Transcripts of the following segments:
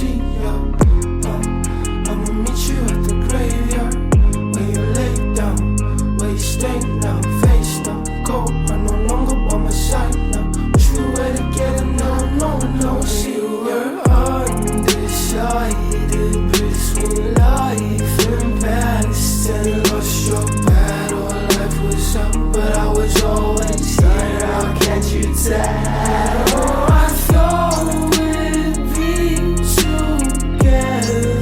see ya. I'ma meet you at the graveyard, where you lay down, where you stay now. Face now, go, I'm no longer by my side now. Wish we were together now, no, see you were undecided between life and past, and lost your battle. Life was up, but I was always there. How can't you tell? Oh, I thought we'd be together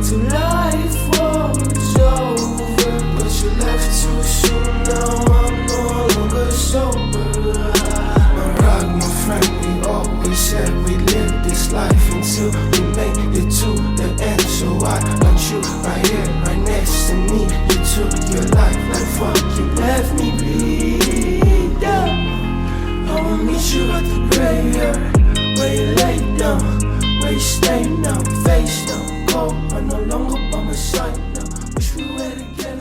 till life was over, but you left too soon. Now I'm no longer sober. My rock, my friend, we always said we'd live this life until we make it to the end. So I want you right here, right next to me. You took your life like fuck, you left me bleed. I'ma meet you at the graveyard, where you lay down, where you stay now. Face now, go, I'm no longer by my side now. Wish we were together.